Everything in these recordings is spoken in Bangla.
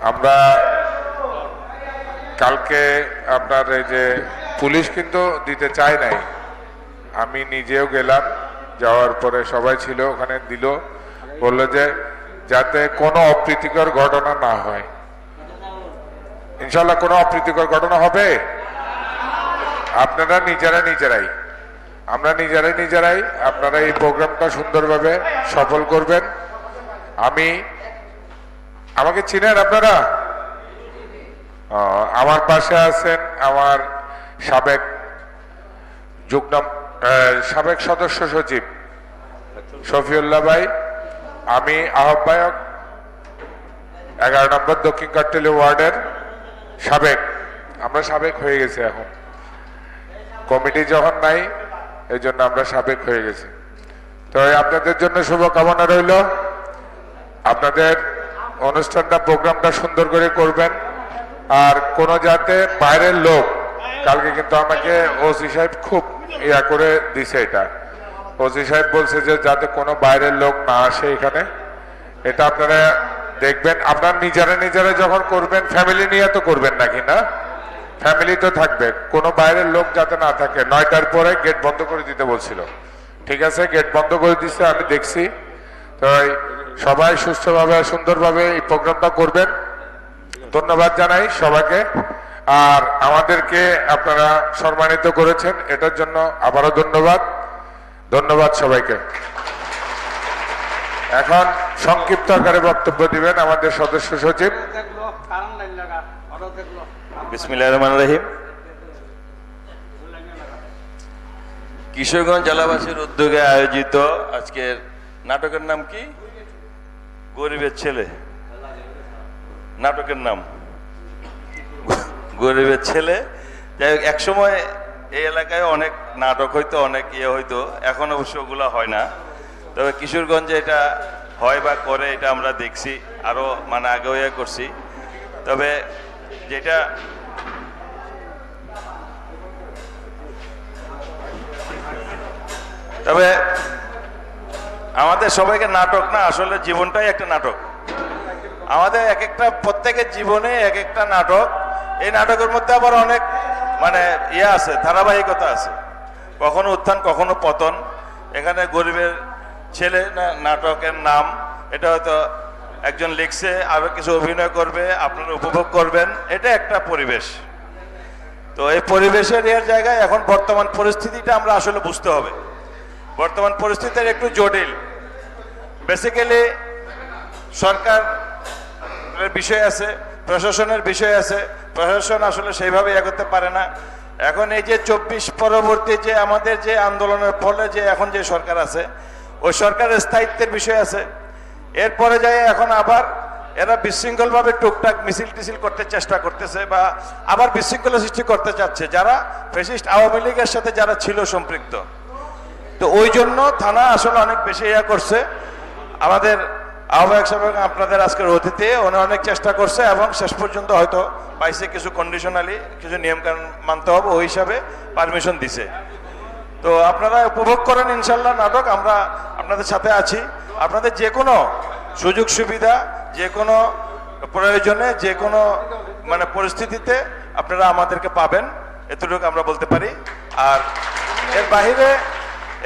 আমরা কালকে আপনার এই যে পুলিশ কিন্তু দিতে চায় নাই, আমি নিজেও গেলাম, যাওয়ার পরে সবাই ছিল ওখানে, দিল, বললো যে যাতে কোনো অপ্রীতিকর ঘটনা না হয়। ইনশাল্লাহ কোনো অপ্রীতিকর ঘটনা হবে? আপনারা নিজেরাই আমরা নিজেরাই আপনারা এই প্রোগ্রামটা সুন্দরভাবে সফল করবেন। আমাকে চিনেন আপনারা? আমার পাশে আছেন আমার সাবেক সাবেক সদস্য সচিব শফিউল্লাহ ভাই, আমি আহ্বায়ক 11 নম্বর দক্ষিণ কাট্টেলি ওয়ার্ডের সাবেক, আমরা সাবেক হয়ে গেছি এখন, কমিটি যখন নাই এই জন্য আমরা সাবেক হয়ে গেছি। তো আপনাদের জন্য শুভকামনা রইল, আপনাদের অনুষ্ঠানটা প্রোগ্রামটা সুন্দর করে করবেন। আর কোন যাতে বাইরের লোক, কালকে কিন্তু আমাকে ওসি সাহেব খুব ইয়া করে দিছে, এটা ওসি সাহেব বলছে যে যাতে কোনো বাইরের লোক না আসে এখানে, এটা আপনারা দেখবেন। আপনারা নিজেরা যখন করবেন ফ্যামিলি নিয়ে তো করবেন নাকি না? ফ্যামিলি তো থাকবে, কোনো বাইরের লোক যাতে না থাকে। 9টার পরে গেট বন্ধ করে দিতে বলছিল, ঠিক আছে, গেট বন্ধ করে দিচ্ছে, আমি দেখছি। তো সবাই সুস্থভাবে সুন্দরভাবে এই প্রোগ্রামটা করবেন। ধন্যবাদ জানাই সবাইকে, আর আমাদেরকে আপনারা সম্মানিত করেছেন এটার জন্য আবারও ধন্যবাদ সবাইকে। এখন সংক্ষিপ্ত আকারে বক্তব্য দিবেন আমাদের সদস্য সচিব। বিসমিল্লাহির রহমানির রহিম। কিশোরগঞ্জ জেলাবাসীর উদ্যোগে আয়োজিত আজকের নাটকের নাম কি? গরিবের ছেলে। নাটকের নাম গরিবের ছেলে। যাই হোক, একসময় এই এলাকায় অনেক নাটক হইতো, অনেক ইয়ে হইতো, এখন অবশ্য ওগুলো হয় না। তবে কিশোরগঞ্জে এটা হয় বা করে এটা আমরা দেখছি, আরো মানে আগেও ইয়ে করছি। তবে যেটা আমাদের সবাইকে নাটক না, আসলে জীবনটাই একটা নাটক। আমাদের এক একটা প্রত্যেকের জীবনে এক একটা নাটক। এই নাটকের মধ্যে আবার অনেক মানে ইয়ে আছে, ধারাবাহিকতা আছে, কখনো উত্থান কখনো পতন। এখানে গরিবের ছেলে নাটকের নাম, এটা হয়তো একজন লিখছে, আরো কিছু অভিনয় করবে, আপনারা উপভোগ করবেন, এটা একটা পরিবেশ। তো এই পরিবেশের এর জায়গায় এখন বর্তমান পরিস্থিতিটা আমরা আসলে বুঝতে হবে। বর্তমান পরিস্থিতির একটু জটিল। বেসিক্যালি সরকারের বিষয় আছে, প্রশাসনের বিষয় আছে। প্রশাসন আসলে সেইভাবে এগোতে পারে না। এখন এই যে 24 পরবর্তী যে আমাদের যে আন্দোলনের ফলে যে এখন যে সরকার আছে, ওই সরকারের স্থায়িত্বের বিষয় আছে। এরপরে যাই এখন আবার এরা বিশৃঙ্খলভাবে টুকটাক মিছিল টিছিল করতে চেষ্টা করতেছে, বা আবার বিশৃঙ্খলা সৃষ্টি করতে চাচ্ছে যারা ফ্যাসিস্ট আওয়ামী লীগের সাথে যারা ছিল সম্পৃক্ত। তো ওই জন্য থানা আসলে অনেক বেশি ইয়া করছে। আমাদের আহ্বায়ক সাহেব আপনাদের আজকের অতিথি, উনি অনেক চেষ্টা করছে এবং শেষ পর্যন্ত হয়তো পাইছে কিছু কন্ডিশনালি, কিছু নিয়মকানুন মানতে হবে, ওই হিসাবে পারমিশন দিছে। তো আপনারা উপভোগ করেন ইনশাল্লাহ নাটক, আমরা আপনাদের সাথে আছি। আপনাদের যে কোনো সুযোগ সুবিধা, যে কোনো প্রয়োজনে, যে কোনো মানে পরিস্থিতিতে আপনারা আমাদেরকে পাবেন, এতটুকু আমরা বলতে পারি। আর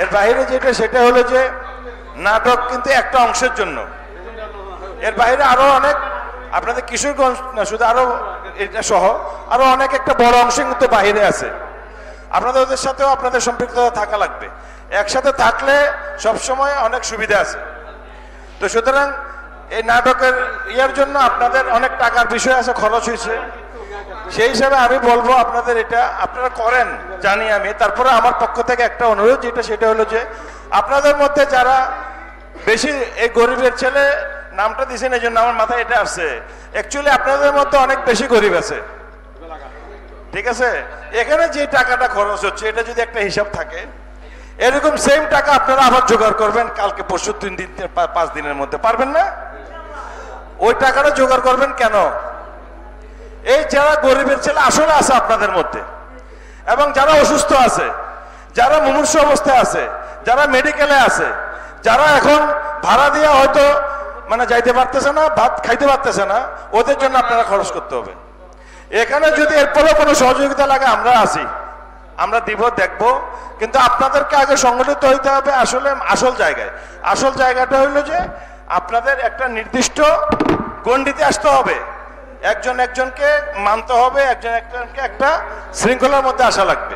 এর বাইরে যেটা, সেটা হলো যে নাটক কিন্তু একটা অংশের জন্য। এর বাইরে আরো অনেক আপনাদের কিশোরগঞ্জ না শুধু, আরো এটা সহ আরো অনেক একটা বড় অংশ কিন্তু বাহিরে আছে। আপনাদের ওদের সাথেও আপনাদের সম্পৃক্ততা থাকা লাগবে। একসাথে থাকলে সবসময় অনেক সুবিধা আছে। তো সুতরাং এই নাটকের ইয়ার জন্য আপনাদের অনেক টাকার বিষয় আছে, খরচ হয়েছে। সেই হিসাবে আমি বলবো আপনাদের এটা আপনারা করেন জানি আমি। তারপরে আমার পক্ষ থেকে একটা অনুরোধ, সেটা হলো যে আপনাদের মধ্যে যারা বেশি এই গরিবের ছেলে নামটা দিয়েছেন, এই জন্য আমার মাথায় এটা আসছে, অ্যাকচুয়ালি আপনাদের মধ্যে অনেক বেশি গরিব আছে, ঠিক আছে? এখানে যে টাকাটা খরচ হচ্ছে এটা যদি একটা হিসাব থাকে, এরকম সেম টাকা আপনারা আবার জোগাড় করবেন কালকে পরশু 3 দিন 5 দিনের মধ্যে, পারবেন না? ওই টাকাটা জোগাড় করবেন কেন? এই যারা গরিবের ছেলে আসলে আছে আপনাদের মধ্যে, এবং যারা অসুস্থ আছে, যারা মুমূর্ষু অবস্থায় আছে, যারা মেডিকেলে আছে, যারা এখন ভাড়া দিয়ে হয়তো মানে যাইতে পারতেছে না, ভাত খাইতে পারতেছে না, ওদের জন্য আপনারা খরচ করতে হবে। এখানে যদি এরপরেও কোনো সহযোগিতা লাগে আমরা আছি, আমরা দিব, দেখব, কিন্তু আপনাদেরকে আগে সংগঠিত হইতে হবে আসলে আসল জায়গাটা হইলো যে আপনাদের একটা নির্দিষ্ট গণ্ডিতে আসতে হবে, একজন একজনকে মানতে হবে, একজন একজনকে একটা শৃঙ্খলার মধ্যে আসা লাগবে।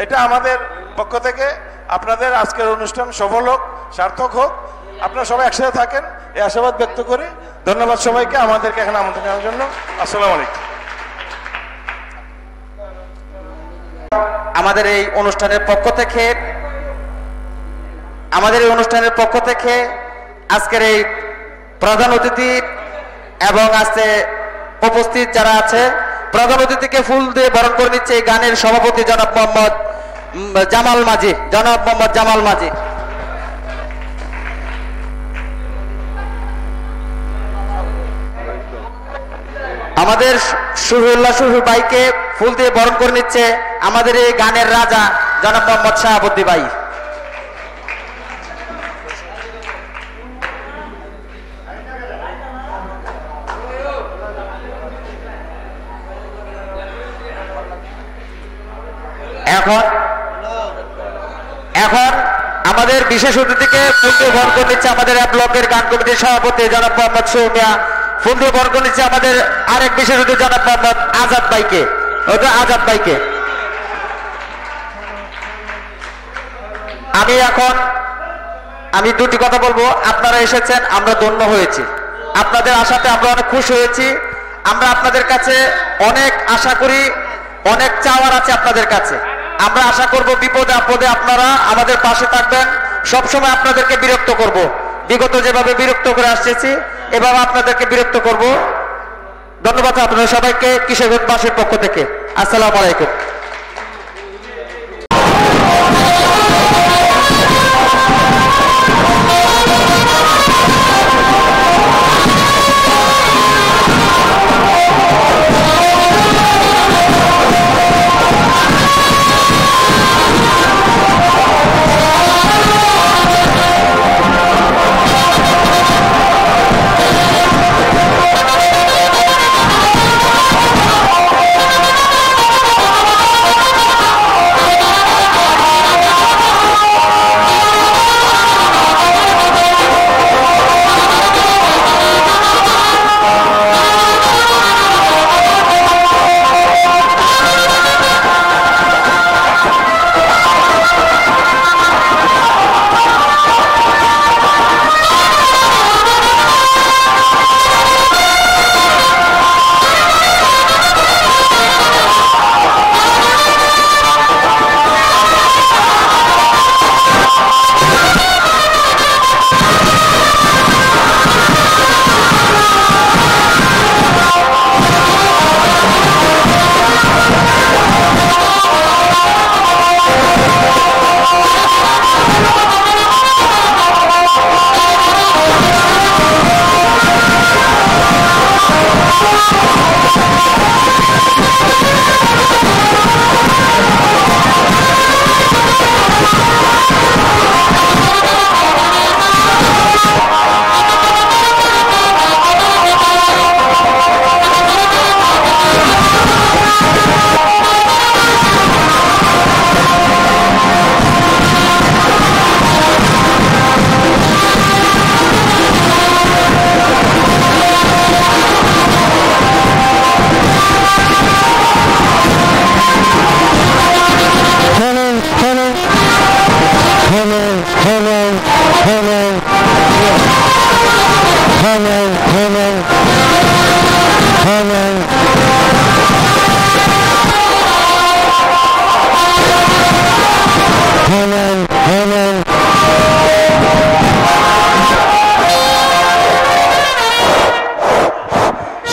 এটা আমাদের পক্ষ থেকে আপনাদের আজকের অনুষ্ঠান সফল হোক, সার্থক হোক, আপনারা সবাই একসাথে থাকেন এই আশাবাদ ব্যক্ত করি। ধন্যবাদ সবাইকে আমাদেরকে এখানে আমন্ত্রণ জানানোর জন্য। আসসালামু আলাইকুম। আমাদের এই অনুষ্ঠানের পক্ষ থেকে আজকের এই প্রধান অতিথি এবং আজকে উপস্থিত যারা আছে, প্রধান অতিথিকে ফুল দিয়ে বরণ করে নিচ্ছে এই গানের সভাপতি জনাব মোহাম্মদ জামাল মাঝি। আমাদের শহীদুল্লাহ শহীদ ভাইকে ফুল দিয়ে বরণ করে নিচ্ছে আমাদের এই গানের রাজা জনাব মোহাম্মদ শাহাবুদ্দি ভাই। এখন আমাদের বিশেষ অতিথিকে ফুল দিয়ে বরণ করে নিচ্ছে আমাদের ব্লকের গান কমিটির সভাপতি জনাব মোহাম্মদ সৌমিয়া। ফুল দিয়ে বরণ করে নিচ্ছে আমাদের আরেক বিশেষ অতিথি জনাব মোহাম্মদ আজাদ ভাইকে। আমি দুটি কথা বলবো। আপনারা এসেছেন, আমরা ধন্য হয়েছি, আপনাদের আশাতে আমরা অনেক খুশি হয়েছি। আমরা আপনাদের কাছে অনেক আশা করি, অনেক চাওয়ার আছে আপনাদের কাছে। আমরা আশা করব বিপদে আপদে আপনারা আমাদের পাশে থাকবেন, সবসময় আপনাদেরকে বিরক্ত করব, বিগত যেভাবে বিরক্ত করে আসতেছি এভাবে আপনাদেরকে বিরক্ত করব। ধন্যবাদ আপনাদের সবাইকে কিশোরগঞ্জবাসীর পক্ষ থেকে। আসসালামু আলাইকুম।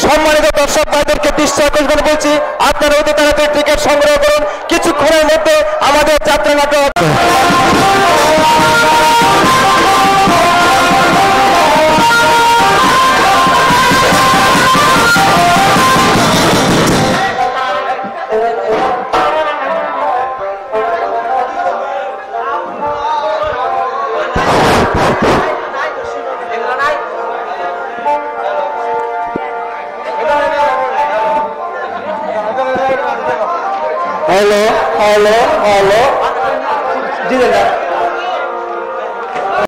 সম্মানিত দর্শক ভাইদেরকে বিশ্বাস করে বলছি, আপনারা অতি তাড়াতাড়ি টিকিট সংগ্রহ করুন, কিছুক্ষণের মধ্যে আমাদের যাত্রা নাটক। হ্যালো হ্যালো হ্যালো জি দাদা